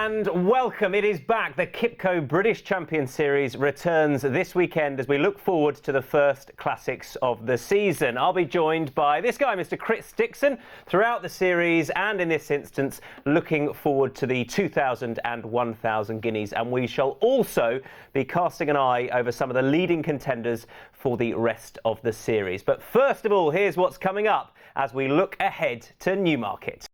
And welcome, it is back. The Kipco British Champion Series returns this weekend as we look forward to the first classics of the season. I'll be joined by this guy, Mr. Dixon, throughout the series, and in this instance, looking forward to the 2,000 and 1,000 guineas. And we shall also be casting an eye over some of the leading contenders for the rest of the series. But first of all, here's what's coming up as we look ahead to Newmarket.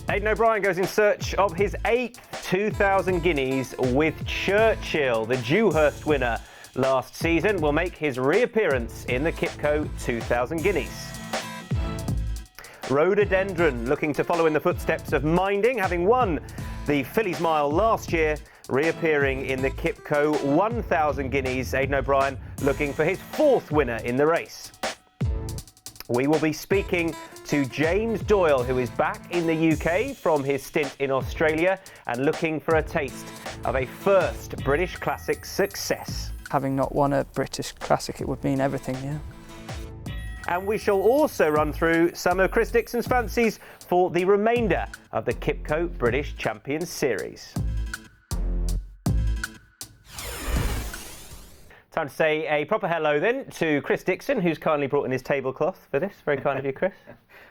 Aidan O'Brien goes in search of his 8th 2,000 guineas with Churchill. The Dewhurst winner last season will make his reappearance in the Kipco 2,000 guineas. Rhododendron looking to follow in the footsteps of Minding, having won the Fillies Mile last year, reappearing in the Kipco 1,000 guineas. Aidan O'Brien looking for his 4th winner in the race. We will be speaking to James Doyle, who is back in the UK from his stint in Australia and looking for a taste of a first British Classic success. Having not won a British Classic, it would mean everything, yeah. And we shall also run through some of Chris Dixon's fancies for the remainder of the Kipco British Champion Series. Time to say a proper hello then to Chris Dixon, who's kindly brought in his tablecloth for this. Very kind of you, Chris.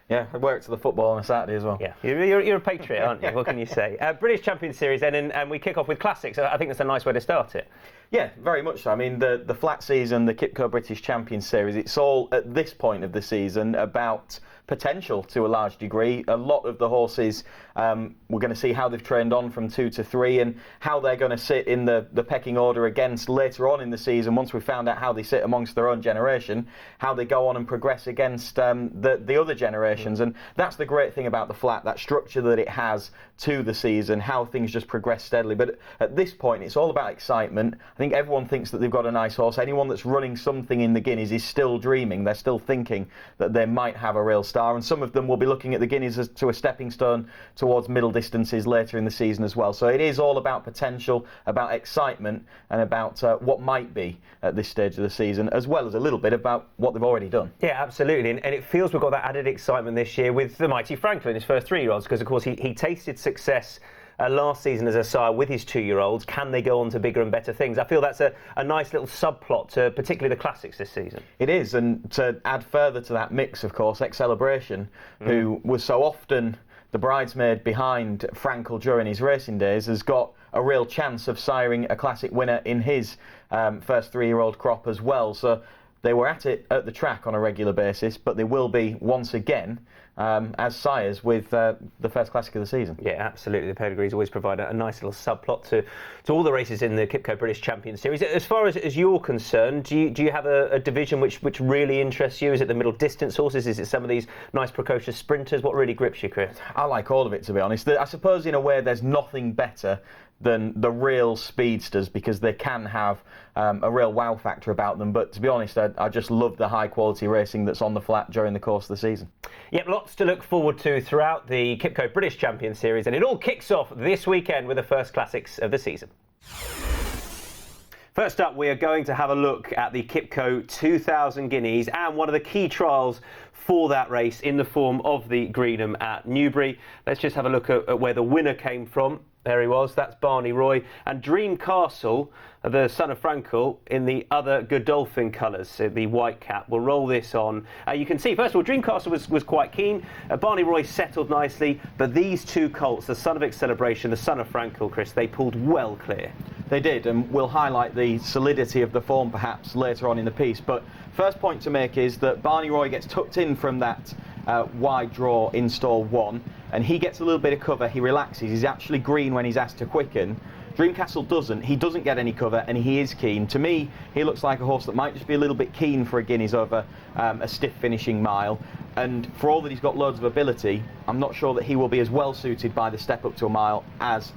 Yeah, I worked to the football on a Saturday as well. Yeah, you're a patriot, aren't you? What can you say? British Champion Series then, and we kick off with classics. I think that's a nice way to start it. Yeah, very much so. I mean, the flat season, the Kipco British Champion Series, it's all, at this point of the season, about potential to a large degree. A lot of the horses, we're going to see how they've trained on from 2 to 3 and how they're going to sit in the pecking order against later on in the season, once we've found out how they sit amongst their own generation, how they go on and progress against the other generations. And that's the great thing about the flat, that structure that it has to the season, how things just progress steadily. But at this point, it's all about excitement. I think everyone thinks that they've got a nice horse. Anyone that's running something in the Guineas is still dreaming. They're still thinking that they might have a real star. And some of them will be looking at the Guineas as to a stepping stone towards middle distances later in the season as well. So it is all about potential, about excitement, and about what might be at this stage of the season, as well as a little bit about what they've already done. Yeah, absolutely. And it feels we've got that added excitement this year with the mighty Franklin, his first 3-year-olds, because, of course, he tasted success last season as a sire with his 2-year-olds. Can they go on to bigger and better things? I feel that's a nice little subplot to particularly the classics this season. It is, and to add further to that mix, of course, Celebration, who was so often the bridesmaid behind Frankel during his racing days, has got a real chance of siring a classic winner in his first 3-year-old crop as well. So they were at it at the track on a regular basis, but they will be once again as sires with the first classic of the season. Yeah, absolutely. The pedigrees always provide a nice little subplot to all the races in the Kipco British Champion Series. As far as you're concerned, do you have a division which really interests you? Is it the middle distance horses? Is it some of these nice precocious sprinters? What really grips you, Chris? I like all of it, to be honest. I suppose in a way there's nothing better than the real speedsters, because they can have a real wow factor about them. But to be honest, I just love the high quality racing that's on the flat during the course of the season. Yep, lots to look forward to throughout the Kipco British Champion Series, and it all kicks off this weekend with the first classics of the season. First up, we are going to have a look at the Kipco 2,000 guineas and one of the key trials for that race in the form of the Greenham at Newbury. Let's just have a look at where the winner came from. There he was, that's Barney Roy. And Dream Castle, the son of Frankel, in the other Godolphin colours, the white cap. We'll roll this on. You can see, first of all, Dream Castle was quite keen. Barney Roy settled nicely, but these two colts, the son of Celebration, the son of Frankel, Chris, they pulled well clear. They did, and we'll highlight the solidity of the form perhaps later on in the piece. But first point to make is that Barney Roy gets tucked in from that wide draw in stall 1, and he gets a little bit of cover. He relaxes. He's actually green when he's asked to quicken. Dreamcastle doesn't. He doesn't get any cover, and he is keen. To me, he looks like a horse that might just be a little bit keen for a Guineas over a stiff finishing mile. And for all that he's got loads of ability, I'm not sure that he will be as well suited by the step up to a mile as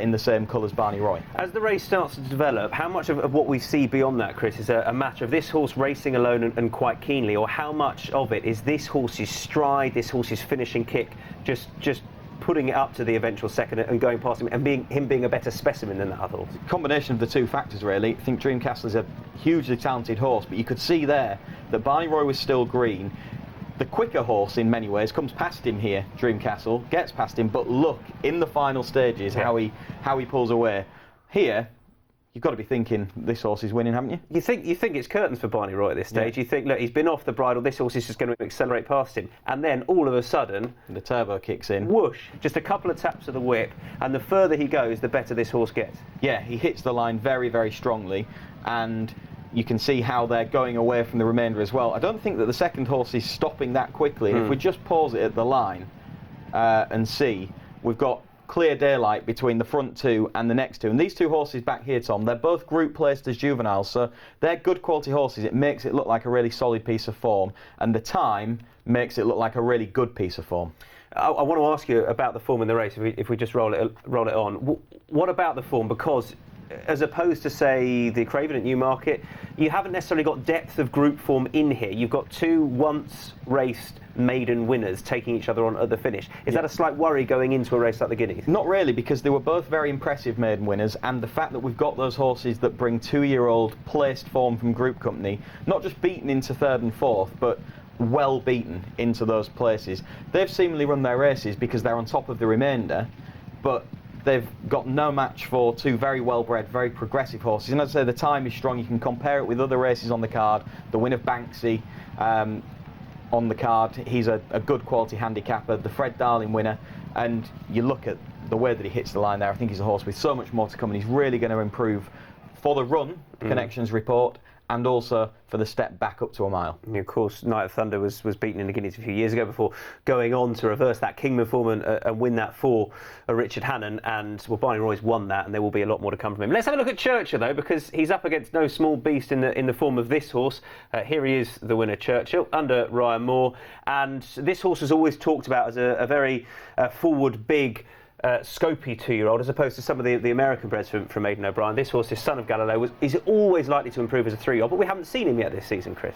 in the same colours Barney Roy. As the race starts to develop, how much of what we see beyond that, Chris, is a matter of this horse racing alone and quite keenly, or how much of it is this horse's stride, this horse's finishing kick, just putting it up to the eventual second and going past him, and being a better specimen than that other horse? Combination of the two factors, really. I think Dreamcastle is a hugely talented horse, but you could see there that Barney Roy was still green. the quicker horse in many ways comes past him here, Dreamcastle, gets past him, but look, in the final stages, how he pulls away. Here, you've got to be thinking this horse is winning, haven't you? You think it's curtains for Barney Roy at this stage. Yeah. You think, look, he's been off the bridle, this horse is just going to accelerate past him. And then all of a sudden, the turbo kicks in. Whoosh, just a couple of taps of the whip, and the further he goes, the better this horse gets. Yeah, he hits the line very, very strongly, and you can see how they're going away from the remainder as well. I don't think that the second horse is stopping that quickly. And if we just pause it at the line and see, we've got clear daylight between the front two and the next two. And these two horses back here, Tom, they're both group placed as juveniles, so they're good quality horses. It makes it look like a really solid piece of form, and the time makes it look like a really good piece of form. I want to ask you about the form in the race, if we just roll it on. What about the form? Because as opposed to, say, the Craven at Newmarket, you haven't necessarily got depth of group form in here. You've got two once-raced maiden winners taking each other on at the finish. Is that a slight worry going into a race like the Guineas? Not really, because they were both very impressive maiden winners, and the fact that we've got those horses that bring two-year-old placed form from Group Company, not just beaten into third and fourth, but well beaten into those places. They've seemingly run their races because they're on top of the remainder, but they've got no match for two very well-bred, very progressive horses. And as I say, the time is strong. You can compare it with other races on the card. The win of Banksy on the card, he's a good quality handicapper. The Fred Darling winner, and you look at the way that he hits the line there, I think he's a horse with so much more to come, and he's really going to improve for the run, Connections report, and also for the step back up to a mile. And of course, Night of Thunder was beaten in the Guineas a few years ago before going on to reverse that Kingman form and win that for Richard Hannon. And well, Barney Roy's won that, and there will be a lot more to come from him. Let's have a look at Churchill though, because he's up against no small beast in the form of this horse. Here he is, the winner, Churchill, under Ryan Moore. And this horse is always talked about as a very forward, big, scopy two-year-old, as opposed to some of the American breds from Aidan O'Brien. This horse, his Son of Galileo, is always likely to improve as a three-year-old, but we haven't seen him yet this season, Chris.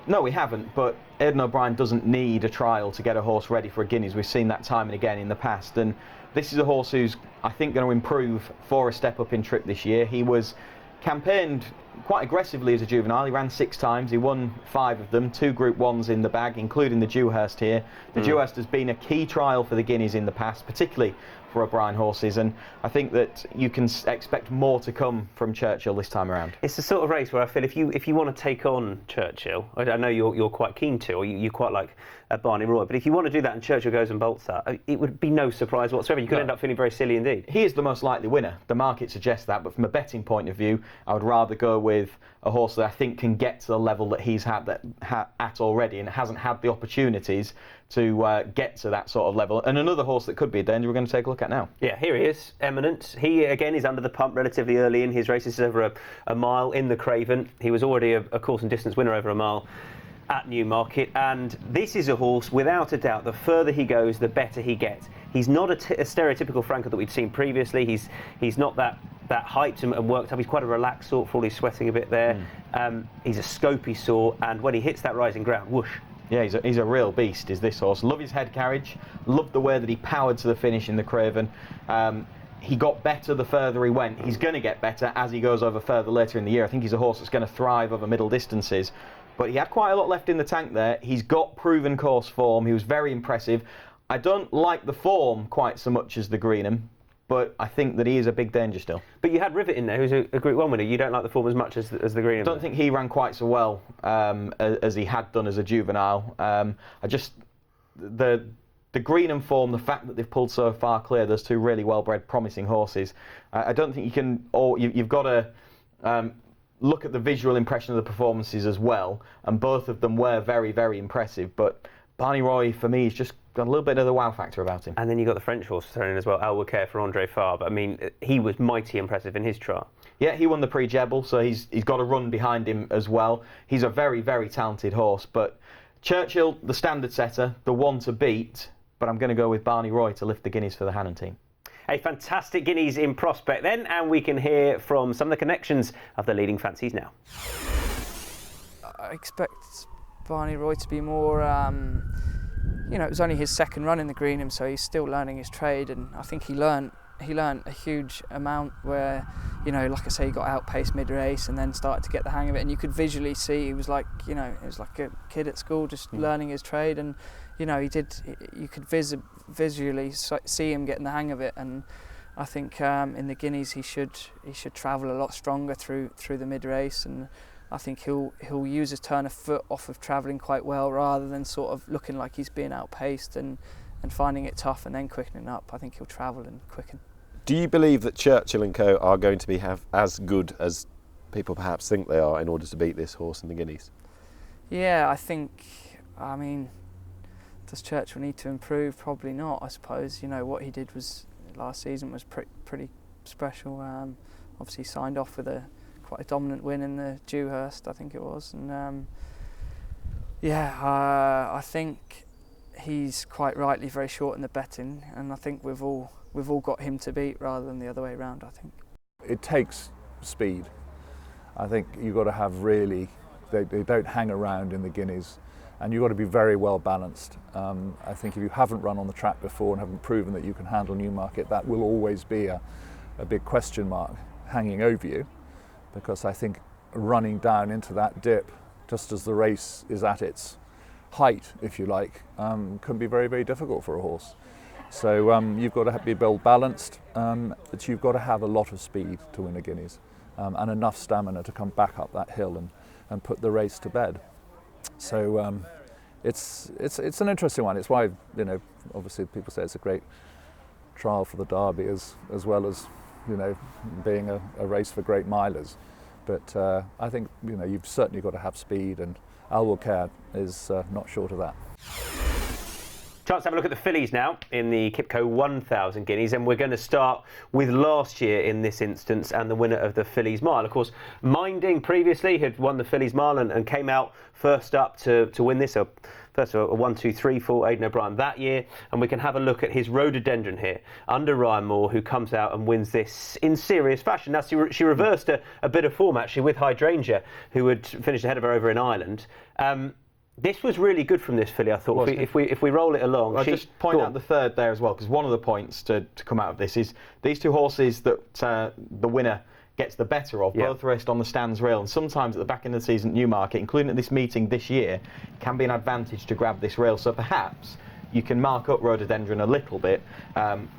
No, we haven't, but Aidan O'Brien doesn't need a trial to get a horse ready for a Guineas. We've seen that time and again in the past, and this is a horse who's, I think, going to improve for a step up in trip this year. He was campaigned quite aggressively as a juvenile. He ran 6 times, he won 5 of them, 2 Group 1s in the bag, including the Dewhurst here. The Dewhurst has been a key trial for the Guineas in the past, particularly for O'Brien horses, and I think that you can expect more to come from Churchill this time around. It's the sort of race where I feel if you want to take on Churchill, I know you're quite keen to, or you quite like Barney Roy, but if you want to do that and Churchill goes and bolts that, it would be no surprise whatsoever. You could end up feeling very silly indeed. He is the most likely winner. The market suggests that, but from a betting point of view, I would rather go with a horse that I think can get to the level that he's at already and hasn't had the opportunities to get to that sort of level. And another horse that could be a danger we're going to take a look at now. Yeah, here he is, Eminent. He, again, is under the pump relatively early in his race. This is over a mile in the Craven. He was already a course and distance winner over a mile at Newmarket, and this is a horse, without a doubt, the further he goes, the better he gets. He's not a stereotypical Franco that we'd seen previously. He's not that hyped and worked up. He's quite a relaxed sort, for all he's sweating a bit there. He's a scopy sort, and when he hits that rising ground, whoosh. Yeah, he's a real beast, is this horse. Love his head carriage, love the way that he powered to the finish in the Craven. He got better the further he went. He's going to get better as he goes over further later in the year. I think he's a horse that's going to thrive over middle distances. But he had quite a lot left in the tank there. He's got proven course form. He was very impressive. I don't like the form quite so much as the Greenham, but I think that he is a big danger still. But you had Rivet in there, who's a Group 1 winner. You don't like the form as much as the Greenham? I don't think he ran quite so well as he had done as a juvenile. The Greenham form, the fact that they've pulled so far clear, those two really well-bred, promising horses, I don't think you can, or you've got to look at the visual impression of the performances as well, and both of them were very, very impressive. But Barney Roy, for me, has just got a little bit of the wow factor about him. And then you've got the French horse thrown in as well, Albuquerque for Andre Fabre. I mean, he was mighty impressive in his trial. Yeah, he won the Prix Jebel, so he's got a run behind him as well. He's a very, very talented horse, but Churchill, the standard setter, the one to beat, but I'm going to go with Barney Roy to lift the Guineas for the Hannon team. A fantastic Guineas in prospect then, and we can hear from some of the connections of the leading fancies now. I expect Barney Roy to be more, you know, it was only his second run in the Greenham, so he's still learning his trade, and I think he learnt a huge amount where, you know, like I say, he got outpaced mid-race and then started to get the hang of it, and you could visually see he was like, you know, it was like a kid at school just learning his trade, and, you know, you could visually see him getting the hang of it, and I think in the Guineas he should travel a lot stronger through the mid-race, and I think he'll use his turn of foot off of travelling quite well rather than sort of looking like he's being outpaced and finding it tough and then quickening up. I think he'll travel and quicken. Do you believe that Churchill and Co are going to have as good as people perhaps think they are in order to beat this horse in the Guineas? Yeah, I mean, does Churchill need to improve? Probably not, I suppose. You know, what he did last season was pretty special. Obviously signed off with quite a dominant win in the Dewhurst, I think it was, and I think he's quite rightly very short in the betting, and I think we've all got him to beat rather than the other way around. I think it takes speed. I think you've got to have really, they don't hang around in the Guineas, and you've got to be very well balanced. I think if you haven't run on the track before and haven't proven that you can handle Newmarket, that will always be a big question mark hanging over you, because I think running down into that dip just as the race is at its height, if you like, can be very, very difficult for a horse. So you've got to be well balanced, but you've got to have a lot of speed to win a Guineas, and enough stamina to come back up that hill and put the race to bed. So it's an interesting one. It's why, you know, obviously people say it's a great trial for the Derby as well as, you know, being a race for great milers. But I think, you know, you've certainly got to have speed, and Alwalcare is not short of that. Chance to have a look at the fillies now in the QIPCO 1000 Guineas, and we're going to start with last year in this instance and the winner of the Fillies Mile. Of course, Minding previously had won the Fillies Mile and came out first up to win this. So first of all, a 1-2-3 for Aidan O'Brien that year, and we can have a look at his rhododendron here under Ryan Moore, who comes out and wins this in serious fashion. Now she reversed a bit of form actually with Hydrangea, who had finished ahead of her over in Ireland. This was really good from this filly, I thought. If we roll it along, I'll just point out the third there as well, because one of the points to come out of this is these two horses that the winner gets the better of, both raced on the stands rail, and sometimes at the back end of the season at Newmarket, including at this meeting this year, can be an advantage to grab this rail. So perhaps you can mark up Rhododendron a little bit,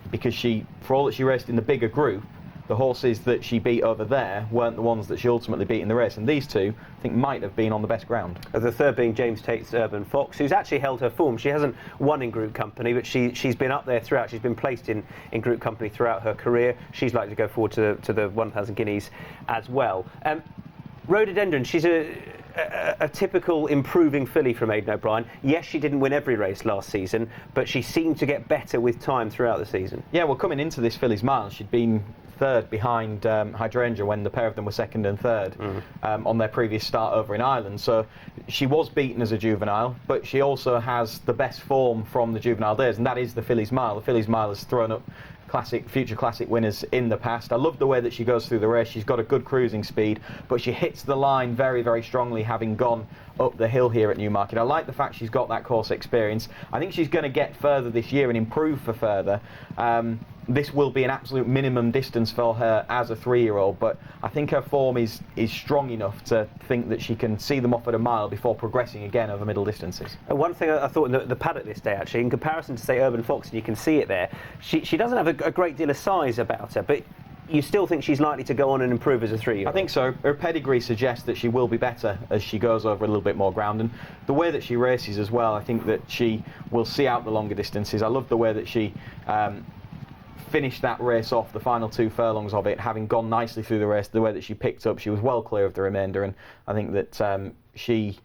because for all that she raced in the bigger group, the horses that she beat over there weren't the ones that she ultimately beat in the race, and these two I think might have been on the best ground. The third being James Tate's Urban Fox, who's actually held her form. She hasn't won in group company, but she's been up there throughout. She's been placed in group company throughout her career. She's likely to go forward to the 1000 Guineas as well. Rhododendron, she's a typical improving filly from Aidan O'Brien. Yes, she didn't win every race last season, but she seemed to get better with time throughout the season. Yeah, well, coming into this Fillies Mile, she'd been third behind Hydrangea when the pair of them were second and third on their previous start over in Ireland. So she was beaten as a juvenile, but she also has the best form from the juvenile days, and that is the Fillies Mile. The Fillies Mile has thrown up future classic winners in the past. I love the way that she goes through the race. She's got a good cruising speed, but she hits the line very, very strongly, having gone up the hill here at Newmarket. I like the fact she's got that course experience. I think she's going to get further this year and improve for further. This will be an absolute minimum distance for her as a 3-year-old, but I think her form is strong enough to think that she can see them off at a mile before progressing again over middle distances. One thing I thought in the paddock this day, actually, in comparison to, say, Urban Fox, and you can see it there, she doesn't have a great deal of size about her, but you still think she's likely to go on and improve as a 3-year-old? I think so. Her pedigree suggests that she will be better as she goes over a little bit more ground, and the way that she races as well, I think that she will see out the longer distances. I love the way that she finished that race off, the final 2 furlongs of it, having gone nicely through the race, the way that she picked up. She was well clear of the remainder, and I think that she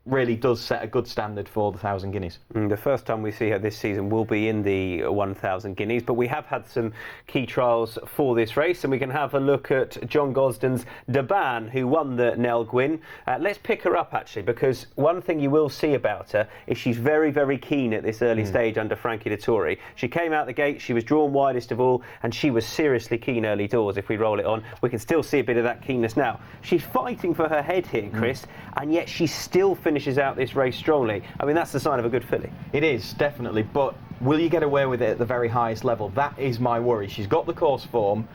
really does set a good standard for the 1000 Guineas. The first time we see her this season will be in the 1000 Guineas, but we have had some key trials for this race, and we can have a look at John Gosden's Daban, who won the Nell Gwyn. Let's pick her up, actually, because one thing you will see about her is she's very, very keen at this early stage under Frankie Dettori. She came out the gate, she was drawn widest of all, and she was seriously keen early doors. If we roll it on, we can still see a bit of that keenness now. She's fighting for her head here, Chris, and yet she's still finishing finishes out this race strongly, I mean, that's the sign of a good filly. It is, definitely, but will you get away with it at the very highest level? That is my worry. She's got the course form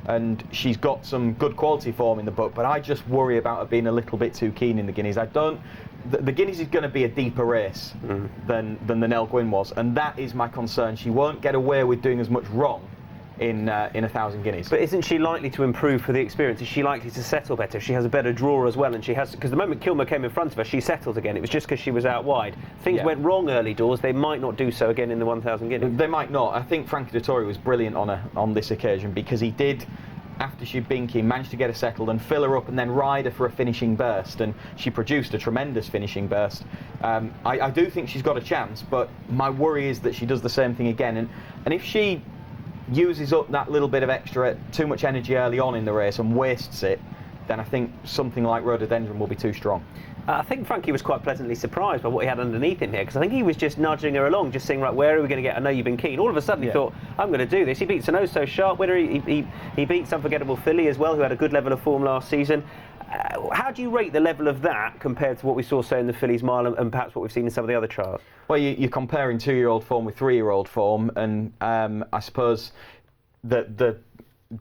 and she's got some good quality form in the book, but I just worry about her being a little bit too keen in the Guineas. The Guineas is going to be a deeper race than the Nell Gwyn was, and that is my concern. She won't get away with doing as much wrong in 1,000 Guineas. But isn't she likely to improve for the experience? Is she likely to settle better? She has a better draw as well, and she has, because the moment Kilmer came in front of her, she settled again. It was just because she was out wide. Things went wrong early doors. They might not do so again in the 1,000 Guineas. They might not. I think Frankie Dettori was brilliant on her on this occasion, because he did, after she'd been keen, managed to get her settled and fill her up and then ride her for a finishing burst, and she produced a tremendous finishing burst. I do think she's got a chance, but my worry is that she does the same thing again, and if she uses up that little bit of extra, too much energy early on in the race and wastes it, then I think something like Rhododendron will be too strong. I think Frankie was quite pleasantly surprised by what he had underneath him here, because I think he was just nudging her along, just saying, right, where are we going to get? I know you've been keen. All of a sudden he thought, I'm going to do this. He beats an oh so sharp winner. He beats Unforgettable Filly as well, who had a good level of form last season. How do you rate the level of that compared to what we saw, say, in the Fillies Mile and perhaps what we've seen in some of the other trials? Well, you're comparing 2-year-old form with 3-year-old form, and I suppose the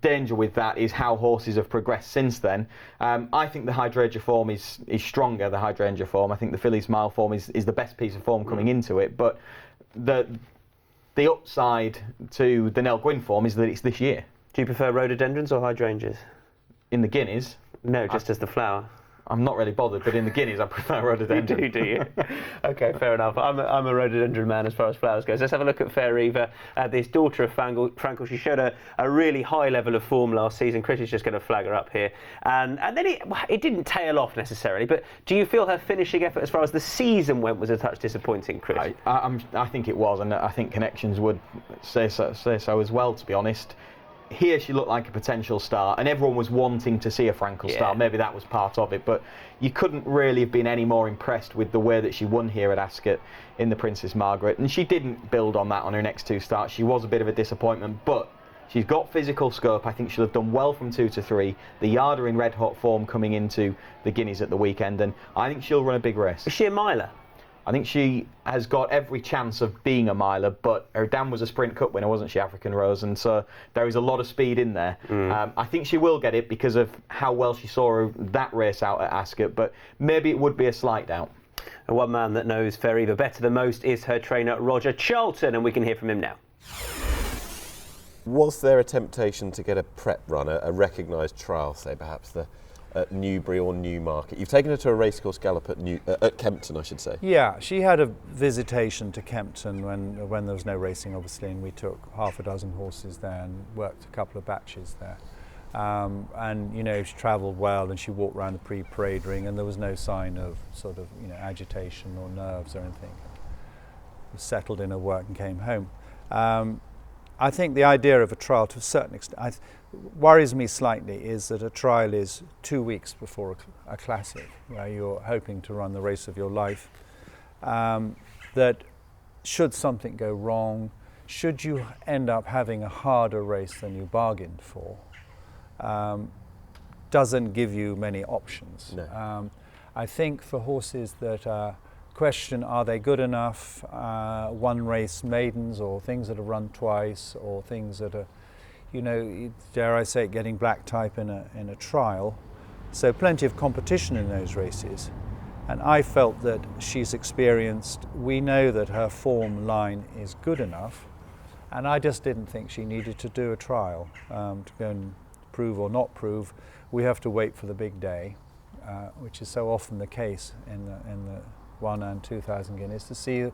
danger with that is how horses have progressed since then. I think the Hydrangea form is stronger, the Hydrangea form. I think the Fillies Mile form is the best piece of form coming into it, but the upside to the Nell Gwyn form is that it's this year. Do you prefer rhododendrons or hydrangeas? In the Guineas? No, just as the flower. I'm not really bothered, but in the Guineas I prefer rhododendron. You do you? Okay, fair enough. I'm a rhododendron man as far as flowers goes. Let's have a look at Fair Eva, this daughter of Frankel. She showed a really high level of form last season. Chris is just going to flag her up here. And then it didn't tail off necessarily, but do you feel her finishing effort as far as the season went was a touch disappointing, Chris? I think it was, and I think Connections would say so as well, to be honest. Here she looked like a potential star, and everyone was wanting to see a Frankel star. Maybe that was part of it, but you couldn't really have been any more impressed with the way that she won here at Ascot in the Princess Margaret. And she didn't build on that on her next 2 starts. She was a bit of a disappointment, but she's got physical scope. I think she'll have done well from 2 to 3. The yard are in red hot form coming into the Guineas at the weekend, and I think she'll run a big race. Is she a miler? I think she has got every chance of being a miler, but her dam was a Sprint Cup winner, wasn't she, African Rose? And so there is a lot of speed in there. I think she will get it because of how well she saw that race out at Ascot, but maybe it would be a slight doubt. And one man that knows Fair Eva better than most is her trainer, Roger Charlton, and we can hear from him now. Was there a temptation to get a prep run, a recognised trial, say perhaps at Newbury or Newmarket? You've taken her to a racecourse gallop at Kempton, I should say. Yeah, she had a visitation to Kempton when there was no racing, obviously, and we took half a dozen horses there and worked a couple of batches there. And you know, she travelled well and she walked around the pre-parade ring, and there was no sign of sort of, you know, agitation or nerves or anything. Was settled in her work and came home. I think the idea of a trial, to a certain extent, worries me slightly, is that a trial is 2 weeks before a classic, where you're hoping to run the race of your life. That should something go wrong, should you end up having a harder race than you bargained for, doesn't give you many options. No. I think for horses that question, are they good enough, one race maidens, or things that are run twice, or things that are, you know, dare I say it, getting black type in a trial. So plenty of competition in those races. And I felt that she's experienced. We know that her form line is good enough. And I just didn't think she needed to do a trial to go and prove or not prove. We have to wait for the big day, which is so often the case in the 1 and 2,000 Guineas, to see, you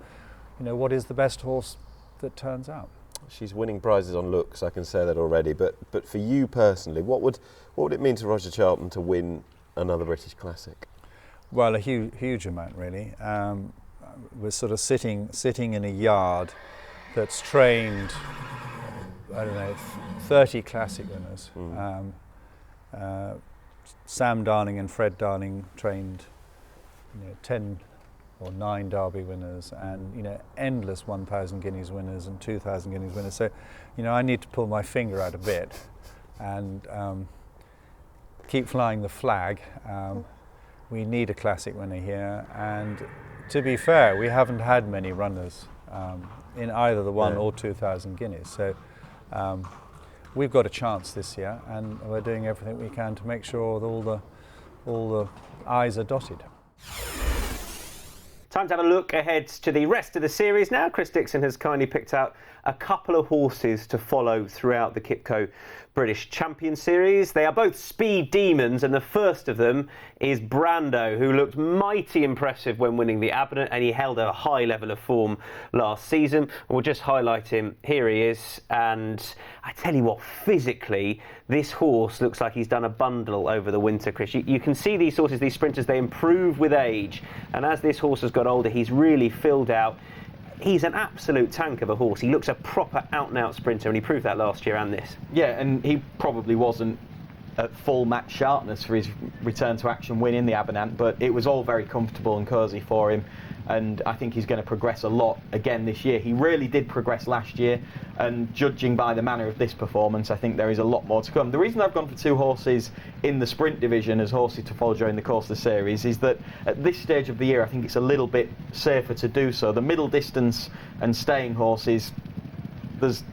know, what is the best horse that turns out. She's winning prizes on looks, I can say that already. But for you personally, what would it mean to Roger Charlton to win another British Classic? Well, a huge amount, really. We're sort of sitting in a yard that's trained, I don't know, 30 Classic winners. Sam Darling and Fred Darling trained, you know, 10 or 9 Derby winners, and, you know, endless 1,000 Guineas winners and 2,000 Guineas winners. So, you know, I need to pull my finger out a bit and keep flying the flag. we need a classic winner here, and to be fair, we haven't had many runners in either the 1 or 2,000 guineas, so we've got a chance this year, and we're doing everything we can to make sure that all the I's are dotted. Time to have a look ahead to the rest of the series now. Chris Dixon has kindly picked out a couple of horses to follow throughout the QIPCO British Champion Series. They are both speed demons, and the first of them is Brando, who looked mighty impressive when winning the Aberdeen, and he held a high level of form last season. We'll just highlight him. Here he is, and I tell you what, physically, this horse looks like he's done a bundle over the winter, Chris. You can see these horses, these sprinters, they improve with age, and as this horse has got older, he's really filled out. He's an absolute tank of a horse. He looks a proper out-and-out sprinter, and he proved that last year and this. Yeah, and he probably wasn't at full match sharpness for his return to action win in the Aberdeen, but it was all very comfortable and cosy for him, and I think he's going to progress a lot again this year. He really did progress last year, and judging by the manner of this performance, I think there is a lot more to come. The reason I've gone for 2 horses in the sprint division as horses to follow during the course of the series is that at this stage of the year I think it's a little bit safer to do so. The middle distance and staying horses, there's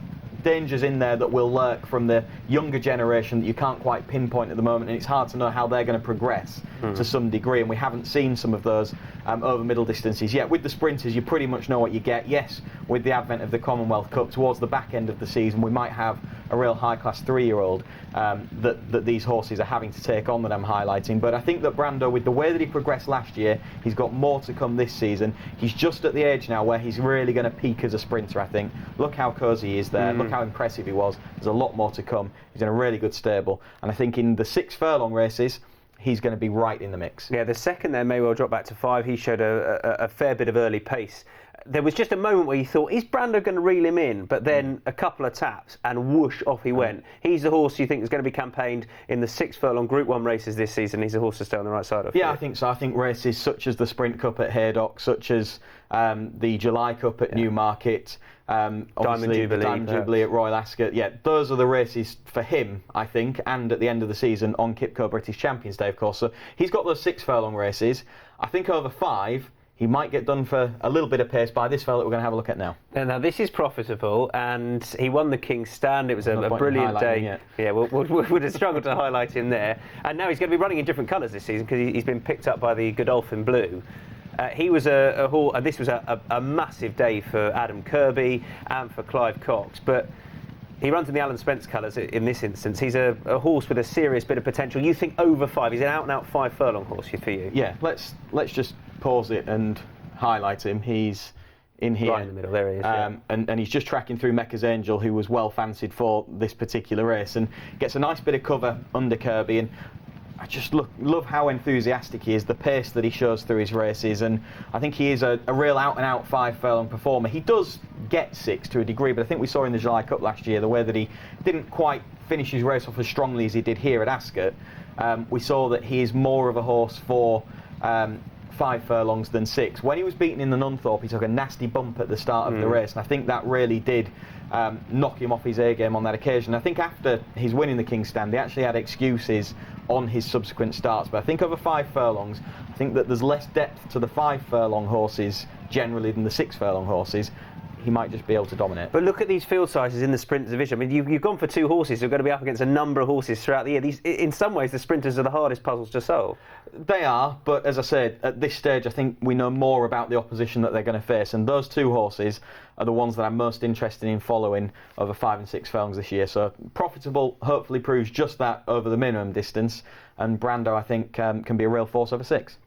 dangers in there that will lurk from the younger generation that you can't quite pinpoint at the moment, and it's hard to know how they're going to progress to some degree, and we haven't seen some of those over middle distances yet. With the sprinters, you pretty much know what you get. Yes, with the advent of the Commonwealth Cup towards the back end of the season, we might have a real high-class 3-year-old that these horses are having to take on that I'm highlighting, but I think that Brando, with the way that he progressed last year, he's got more to come this season. He's just at the age now where he's really going to peak as a sprinter, I think. Look how cosy he is there, look how impressive he was. There's a lot more to come. He's in a really good stable, and I think in the 6 furlong races he's going to be right in the mix. Yeah, the second there may well drop back to 5. He showed a fair bit of early pace. There was just a moment where you thought, is Brando going to reel him in? But then a couple of taps and whoosh, off he went. He's the horse you think is going to be campaigned in the 6 furlong Group 1 races this season. He's a horse to stay on the right side of. Yeah, I think so. I think races such as the Sprint Cup at Haydock, such as the July Cup at Newmarket, Diamond Jubilee at Royal Ascot. Yeah, those are the races for him, I think, and at the end of the season on QIPCO British Champions Day, of course. So he's got those 6 furlong races. I think over 5, he might get done for a little bit of pace by this fella that we're going to have a look at now. Now this is profitable, and he won the King's Stand. It was a brilliant day. Yeah, we'd have struggled to highlight him there. And now he's going to be running in different colours this season because he's been picked up by the Godolphin Blue. He was a horse, and this was a massive day for Adam Kirby and for Clive Cox, but he runs in the Alan Spence colours in this instance. He's a horse with a serious bit of potential. You think over 5? He's an out-and-out 5 furlong horse for you? Yeah, let's just pause it and highlight him. He's in here. Right in the middle, there he is. And he's just tracking through Mecca's Angel, who was well fancied for this particular race, and gets a nice bit of cover under Kirby. And I just love how enthusiastic he is, the pace that he shows through his races, and I think he is a real out-and-out 5 furlong performer. He does get 6 to a degree, but I think we saw in the July Cup last year the way that he didn't quite finish his race off as strongly as he did here at Ascot. We saw that he is more of a horse for 5 furlongs than 6. When he was beaten in the Nunthorpe, he took a nasty bump at the start of the race, and I think that really did knock him off his A-game on that occasion. I think after his win in the King's Stand, he actually had excuses on his subsequent starts, but I think over 5 furlongs, I think that there's less depth to the 5 furlong horses generally than the 6 furlong horses. He might just be able to dominate. But look at these field sizes in the sprint division. I mean, you've gone for 2 horses who are going to be up against a number of horses throughout the year. These, in some ways, the sprinters are the hardest puzzles to solve. They are, but as I said, at this stage, I think we know more about the opposition that they're going to face, and those 2 horses are the ones that I'm most interested in following over 5 and 6 furlongs this year. So profitable, hopefully proves just that over the minimum distance, and Brando, I think, can be a real force over 6.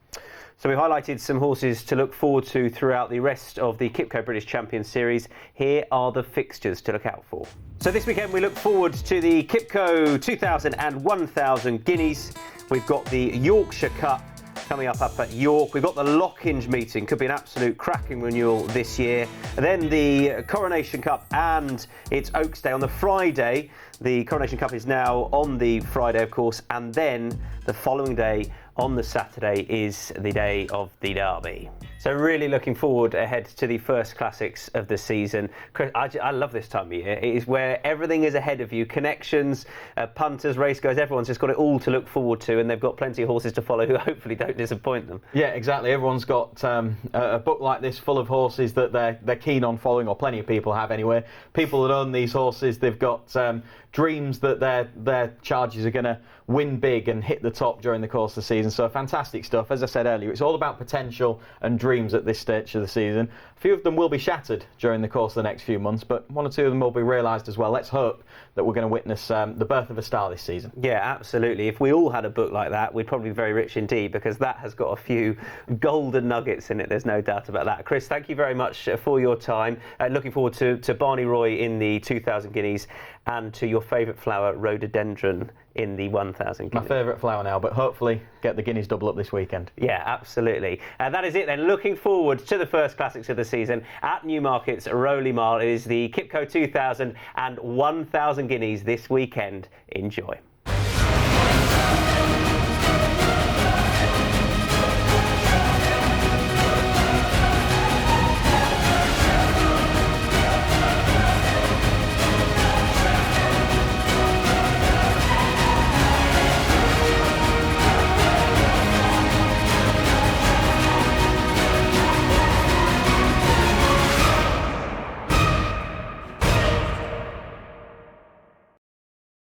So we highlighted some horses to look forward to throughout the rest of the QIPCO British Champions Series. Here are the fixtures to look out for. So this weekend we look forward to the QIPCO 2,000 and 1,000 guineas. We've got the Yorkshire Cup coming up at York. We've got the Lockhinge meeting, could be an absolute cracking renewal this year. And then the Coronation Cup and it's Oaks Day on the Friday. The Coronation Cup is now on the Friday, of course, and then the following day, on the Saturday is the day of the Derby. So really looking forward ahead to the first classics of the season. Chris, I love this time of year. It is where everything is ahead of you. Connections, punters, racegoers, everyone's just got it all to look forward to, and they've got plenty of horses to follow who hopefully don't disappoint them. Yeah, exactly. Everyone's got a book like this full of horses that they're keen on following, or plenty of people have anyway. People that own these horses, they've got dreams that their charges are going to win big and hit the top during the course of the season. So fantastic stuff. As I said earlier, it's all about potential and dreams at this stage of the season. A few of them will be shattered during the course of the next few months, but one or two of them will be realised as well. Let's hope that we're going to witness the birth of a star this season. Yeah, absolutely. If we all had a book like that, we'd probably be very rich indeed, because that has got a few golden nuggets in it. There's no doubt about that. Chris, thank you very much for your time. Looking forward to Barney Roy in the 2,000 guineas and to your favourite flower, rhododendron, in the 1,000 guineas. My favourite flower now, but hopefully get the Guineas double up this weekend. Yeah, absolutely. That is it then. Looking forward to the first classics of the season at Newmarket's Rowley Mile. It is the QIPCO 2,000 and 1,000 guineas this weekend. Enjoy.